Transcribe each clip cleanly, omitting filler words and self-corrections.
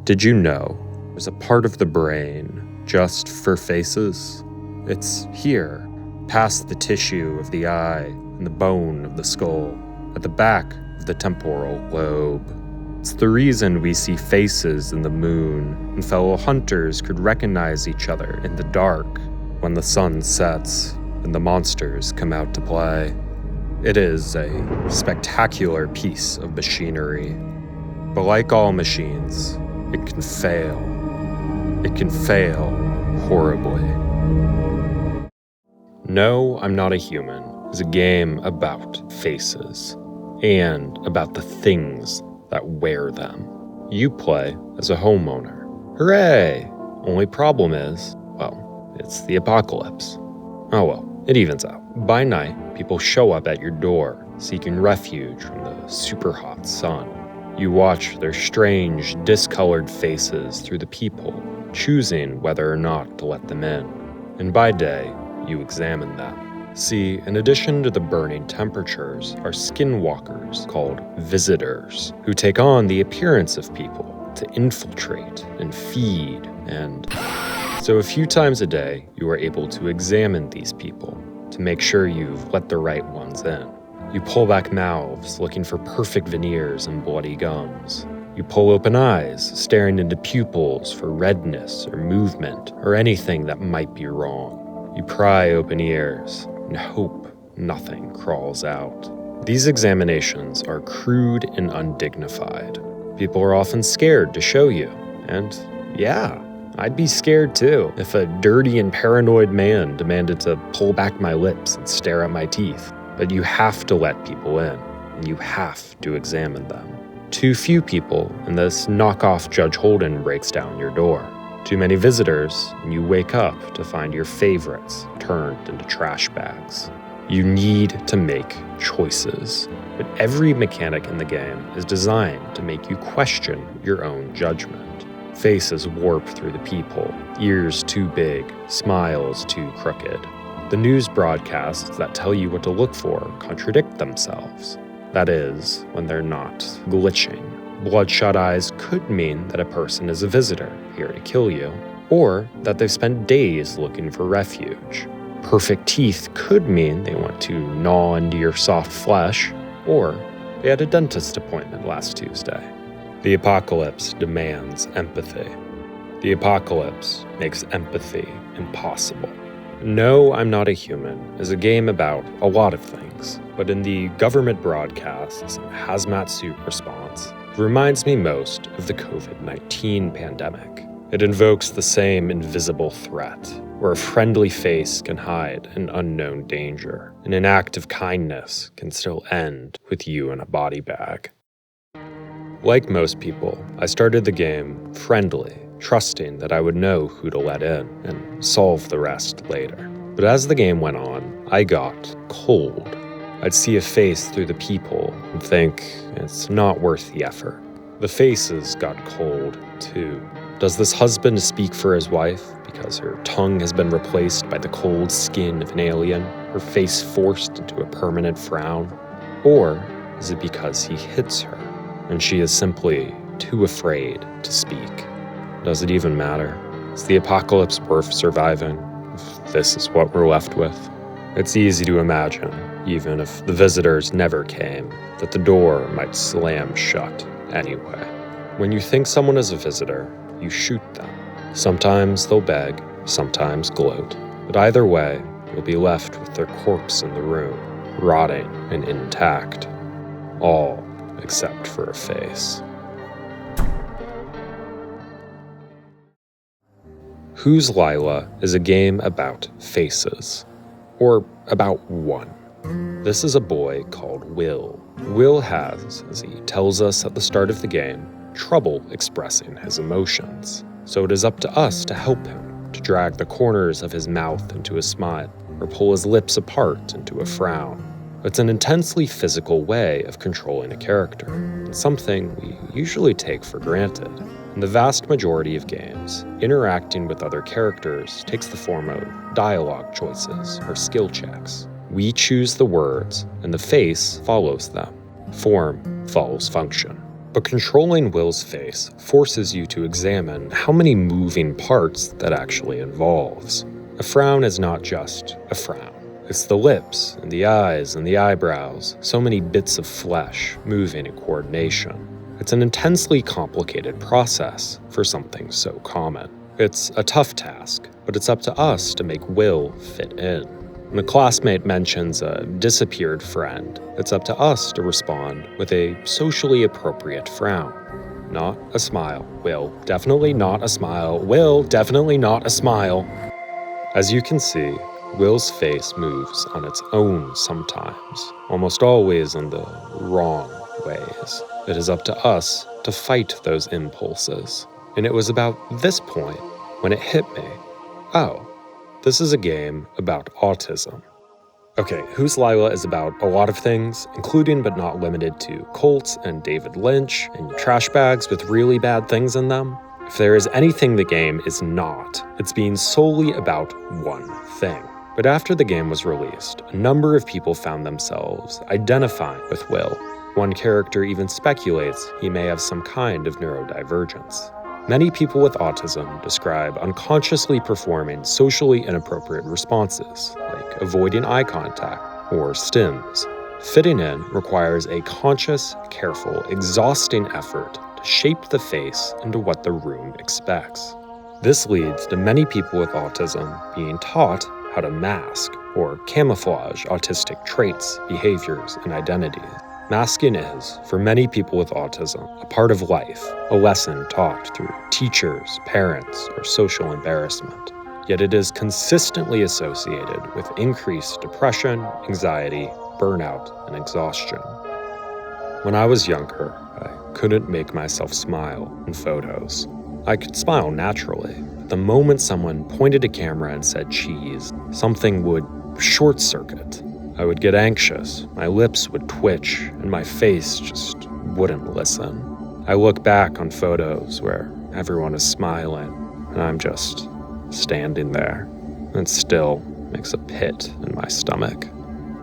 Did you know there's a part of the brain just for faces? It's here, past the tissue of the eye and the bone of the skull, at the back of the temporal lobe. It's the reason we see faces in the moon, and fellow hunters could recognize each other in the dark when the sun sets and the monsters come out to play. It is a spectacular piece of machinery, but like all machines, it can fail. It can fail horribly. No, I'm Not a Human is a game about faces and about the things that wear them. You play as a homeowner. Hooray! Only problem is, well, it's the apocalypse. Oh well, it evens out. By night, people show up at your door, seeking refuge from the super hot sun. You watch their strange, discolored faces through the peephole, choosing whether or not to let them in. And by day, you examine them. See, in addition to the burning temperatures, are skinwalkers called visitors, who take on the appearance of people to infiltrate and feed and... So a few times a day, you are able to examine these people to make sure you've let the right ones in. You pull back mouths, looking for perfect veneers and bloody gums. You pull open eyes, staring into pupils for redness or movement or anything that might be wrong. You pry open ears and hope nothing crawls out. These examinations are crude and undignified. People are often scared to show you, and yeah, I'd be scared too if a dirty and paranoid man demanded to pull back my lips and stare at my teeth. But you have to let people in, and you have to examine them. Too few people, and this knockoff Judge Holden breaks down your door. Too many visitors, and you wake up to find your favorites turned into trash bags. You need to make choices, but every mechanic in the game is designed to make you question your own judgment. Faces warp through the peephole, ears too big, smiles too crooked. The news broadcasts that tell you what to look for contradict themselves. That is, when they're not glitching. Bloodshot eyes could mean that a person is a visitor, here to kill you, or that they've spent days looking for refuge. Perfect teeth could mean they want to gnaw into your soft flesh, or they had a dentist appointment last Tuesday. The apocalypse demands empathy. The apocalypse makes empathy impossible. No, I'm Not a Human is a game about a lot of things, but in the government broadcasts and hazmat suit response, it reminds me most of the COVID-19 pandemic. It invokes the same invisible threat, where a friendly face can hide an unknown danger, and an act of kindness can still end with you in a body bag. Like most people, I started the game friendly, trusting that I would know who to let in and solve the rest later. But as the game went on, I got cold. I'd see a face through the peephole and think, it's not worth the effort. The faces got cold, too. Does this husband speak for his wife because her tongue has been replaced by the cold skin of an alien, her face forced into a permanent frown? Or is it because he hits her and she is simply too afraid to speak? Does it even matter? Is the apocalypse worth surviving if this is what we're left with? It's easy to imagine, even if the visitors never came, that the door might slam shut anyway. When you think someone is a visitor, you shoot them. Sometimes they'll beg, sometimes gloat, but either way, you'll be left with their corpse in the room, rotting and intact. All except for a face. Who's Lila is a game about faces, or about one. This is a boy called Will. Will has, as he tells us at the start of the game, trouble expressing his emotions. So it is up to us to help him, to drag the corners of his mouth into a smile, or pull his lips apart into a frown. It's an intensely physical way of controlling a character, and something we usually take for granted. In the vast majority of games, interacting with other characters takes the form of dialogue choices or skill checks. We choose the words, and the face follows them. Form follows function. But controlling Will's face forces you to examine how many moving parts that actually involves. A frown is not just a frown. It's the lips and the eyes and the eyebrows, so many bits of flesh moving in coordination. It's an intensely complicated process for something so common. It's a tough task, but it's up to us to make Will fit in. When a classmate mentions a disappeared friend, it's up to us to respond with a socially appropriate frown. Not a smile. Will, definitely not a smile. Will, definitely not a smile. As you can see, Will's face moves on its own sometimes, almost always in the wrong ways. It is up to us to fight those impulses. And it was about this point when it hit me. Oh, this is a game about autism. Okay, Who's Lila is about a lot of things, including but not limited to cults and David Lynch and trash bags with really bad things in them. If there is anything the game is not, it's being solely about one thing. But after the game was released, a number of people found themselves identifying with Will. One character even speculates he may have some kind of neurodivergence. Many people with autism describe unconsciously performing socially inappropriate responses, like avoiding eye contact or stims. Fitting in requires a conscious, careful, exhausting effort to shape the face into what the room expects. This leads to many people with autism being taught how to mask or camouflage autistic traits, behaviors, and identities. Masking is, for many people with autism, a part of life, a lesson taught through teachers, parents, or social embarrassment. Yet it is consistently associated with increased depression, anxiety, burnout, and exhaustion. When I was younger, I couldn't make myself smile in photos. I could smile naturally, but the moment someone pointed a camera and said cheese, something would short-circuit. I would get anxious, my lips would twitch, and my face just wouldn't listen. I look back on photos where everyone is smiling, and I'm just standing there, and still makes a pit in my stomach.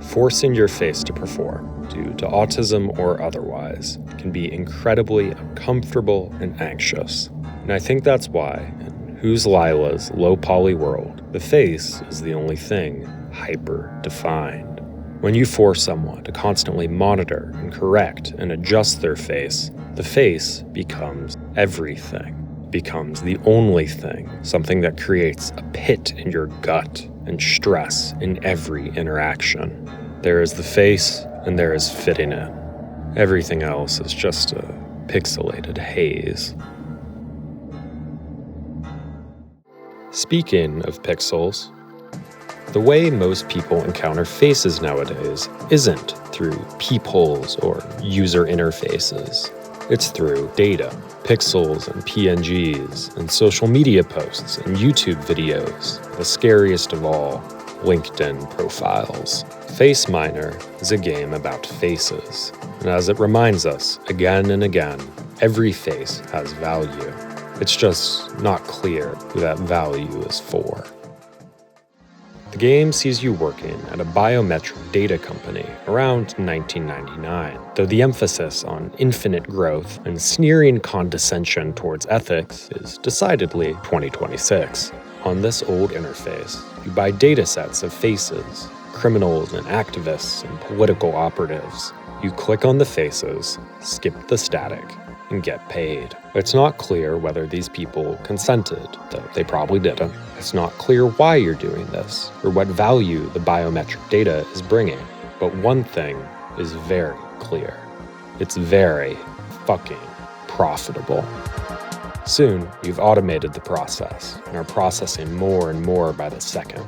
Forcing your face to perform, due to autism or otherwise, can be incredibly uncomfortable and anxious. And I think that's why, in Who's Lila's low-poly world, the face is the only thing hyper-defined. When you force someone to constantly monitor and correct and adjust their face, the face becomes everything, becomes the only thing, something that creates a pit in your gut and stress in every interaction. There is the face, and there is fitting in. Everything else is just a pixelated haze. Speaking of pixels, the way most people encounter faces nowadays isn't through peepholes or user interfaces. It's through data, pixels and PNGs, and social media posts and YouTube videos. The scariest of all, LinkedIn profiles. Faceminer is a game about faces, and as it reminds us again and again, every face has value. It's just not clear who that value is for. The game sees you working at a biometric data company around 1999, though the emphasis on infinite growth and sneering condescension towards ethics is decidedly 2026. On this old interface, you buy datasets of faces, criminals and activists and political operatives. You click on the faces, skip the static, and get paid. It's not clear whether these people consented, though they probably didn't. It's not clear why you're doing this, or what value the biometric data is bringing. But one thing is very clear. It's very fucking profitable. Soon, you've automated the process and are processing more and more by the second.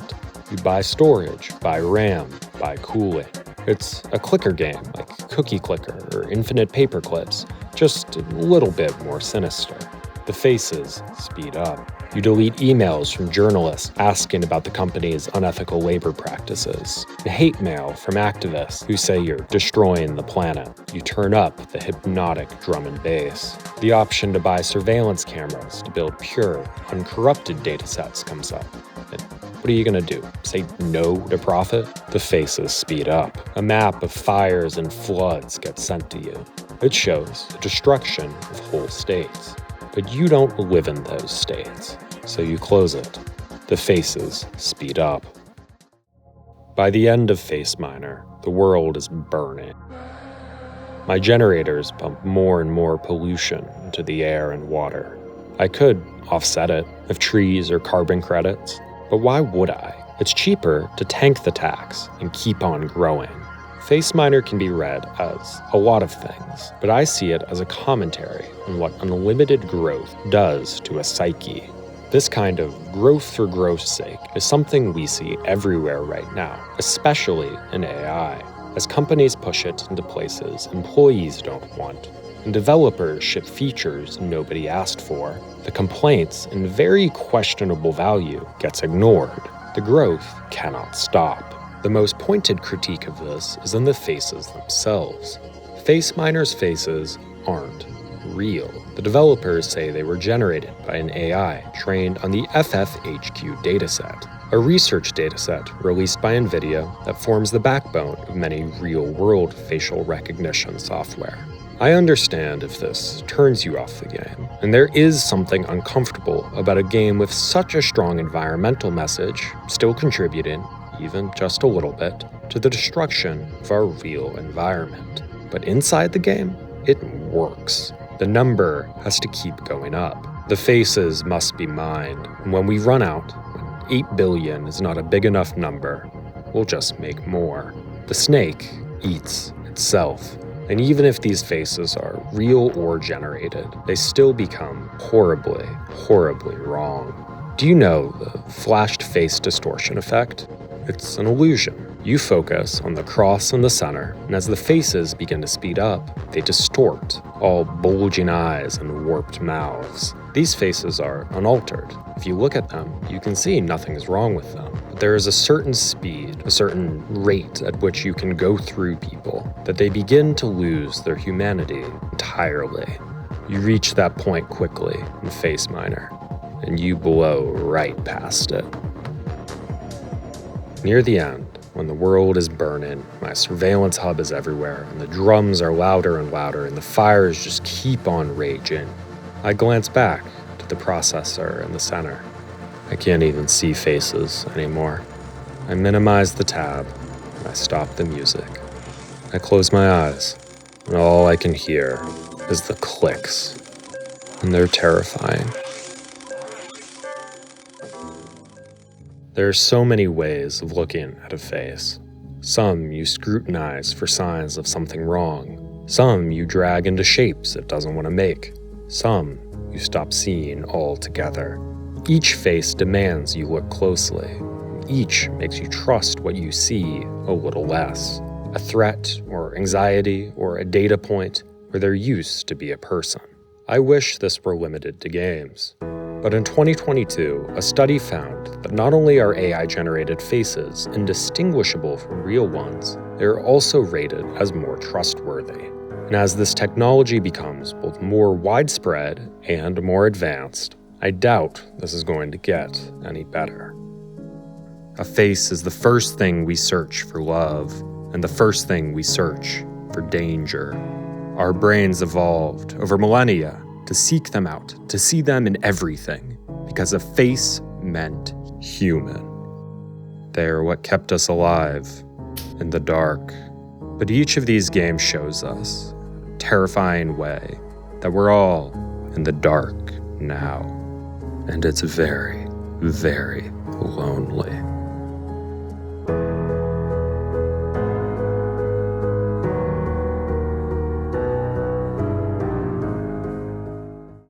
You buy storage, buy RAM, buy cooling. It's a clicker game like Cookie Clicker or Infinite Paperclips, just a little bit more sinister. The faces speed up. You delete emails from journalists asking about the company's unethical labor practices, and hate mail from activists who say you're destroying the planet. You turn up the hypnotic drum and bass. The option to buy surveillance cameras to build pure, uncorrupted datasets comes up. And what are you gonna do? Say no to profit? The faces speed up. A map of fires and floods gets sent to you. It shows the destruction of whole states. But you don't live in those states, so you close it. The faces speed up. By the end of Faceminer, the world is burning. My generators pump more and more pollution into the air and water. I could offset it with trees or carbon credits, but why would I? It's cheaper to tank the tax and keep on growing. Faceminer can be read as a lot of things, but I see it as a commentary on what unlimited growth does to a psyche. This kind of growth for growth's sake is something we see everywhere right now, especially in AI, as companies push it into places employees don't want, and developers ship features nobody asked for. The complaints and very questionable value gets ignored. The growth cannot stop. The most pointed critique of this is in the faces themselves. Faceminer's faces aren't real. The developers say they were generated by an AI trained on the FFHQ dataset, a research dataset released by NVIDIA that forms the backbone of many real-world facial recognition software. I understand if this turns you off the game, and there is something uncomfortable about a game with such a strong environmental message still contributing, even just a little bit, to the destruction of our real environment. But inside the game, it works. The number has to keep going up. The faces must be mined, and when we run out, when 8 billion is not a big enough number, we'll just make more. The snake eats itself, and even if these faces are real or generated, they still become horribly, horribly wrong. Do you know the flashed face distortion effect? It's an illusion. You focus on the cross in the center, and as the faces begin to speed up, they distort, all bulging eyes and warped mouths. These faces are unaltered. If you look at them, you can see nothing is wrong with them. But there is a certain speed, a certain rate at which you can go through people, that they begin to lose their humanity entirely. You reach that point quickly in Faceminer, and you blow right past it. Near the end, when the world is burning, my surveillance hub is everywhere, and the drums are louder and louder, and the fires just keep on raging, I glance back to the processor in the center. I can't even see faces anymore. I minimize the tab, and I stop the music. I close my eyes, and all I can hear is the clicks, and they're terrifying. There are so many ways of looking at a face. Some you scrutinize for signs of something wrong. Some you drag into shapes it doesn't want to make. Some you stop seeing altogether. Each face demands you look closely. Each makes you trust what you see a little less. A threat or anxiety or a data point where there used to be a person. I wish this were limited to games. But in 2022, a study found that not only are AI-generated faces indistinguishable from real ones, they are also rated as more trustworthy. And as this technology becomes both more widespread and more advanced, I doubt this is going to get any better. A face is the first thing we search for love, and the first thing we search for danger. Our brains evolved over millennia to seek them out, to see them in everything, because a face meant human. They are what kept us alive in the dark. But each of these games shows us, in a terrifying way, that we're all in the dark now. And it's very, very lonely.